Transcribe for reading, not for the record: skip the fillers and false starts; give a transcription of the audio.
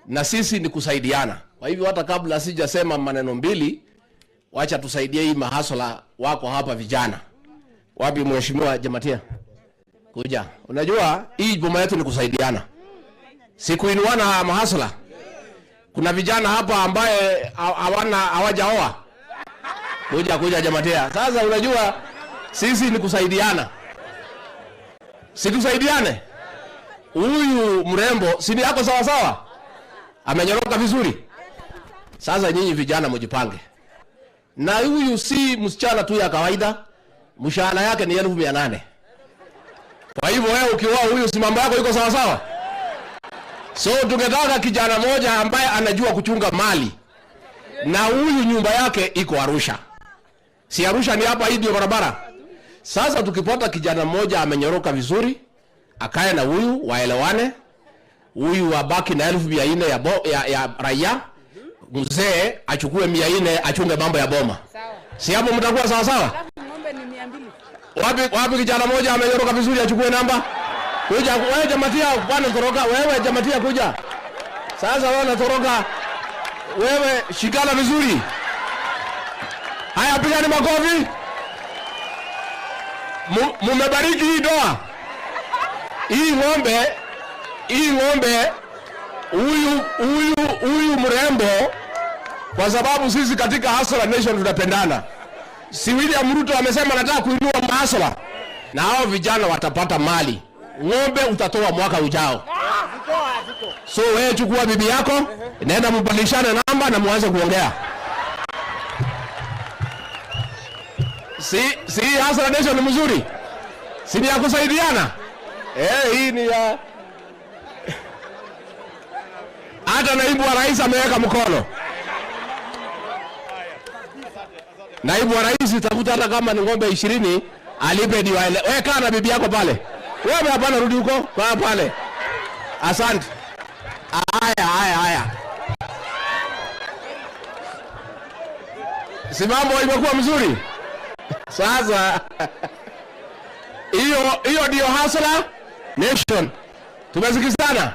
na sisi ni kusaidiana. Kwa hivyo hata kabla sijasema maneno mbili, wacha tusaidie hii mahasla wako hapa vijana. Wapi mheshimiwa Jamatia? Kuja. Unajua hii boma yetu ni kusaidiana. Si kuinuana mahasla. Kuna vijana hapa ambaye hawajaoa. Kuja Jamatia. Sasa unajua sisi ni kusaidiana. Si tusaidiane? Huyu mrembo si ni yako sawa sawa? Amenyoroka vizuri. Sasa nyinyi vijana mjipange. Na huyu si msichana tu ya kawaida, mshahara yake ni 1800. Kwa hivyo wewe ukioa huyu si mambo yako iko sawa sawa? So tungetaka kijana moja ambaye anajua kuchunga mali. Na huyu nyumba yake iko Arusha. Si Arusha ni hapa hii ndio barabara. Sasa tukipata kijana mmoja amenyoroka vizuri, akae na huyu waelewane, huyu wabaki na 1400 ya raia, mzee achukue 400 achunge mambo ya boma. Sawa. Si hapo mtakuwa sawa sawa? Ng'ombe ni 200. Wapi kijana mmoja amenyoroka vizuri achukue namba? Kuja wewe Jamatia, bwana toroka wewe Jamatia kuja. Sasa wewe unatoroka. Wewe shikana vizuri. Haya pigani makofi. Mumebariki hii doa. Hii ng'ombe huyu mrembo, kwa sababu sisi katika Hustler Nation tunapendana. Si William Ruto amesema anataka kuinua mahasla, na hao vijana watapata mali. Ng'ombe utatoa mwaka ujao. So wewe chukua bibi yako, nenda mbadilishane namba na muanze kuongea. Si Hustler Nation ni mzuri? Si ni ya kusaidiana? Hii ni ya hata naibu wa rais ameweka mkono. Naibu wa rais tafuta hata kama ni ng'ombe 20 alipe ndio wale. Wewe kaa na bibi yako pale. Wewe hapana rudi huko, kaa pale. Asante. Haya. Si mambo imekuwa mzuri? Sasa hiyo ndio Hustler Nation. Tumesikizana?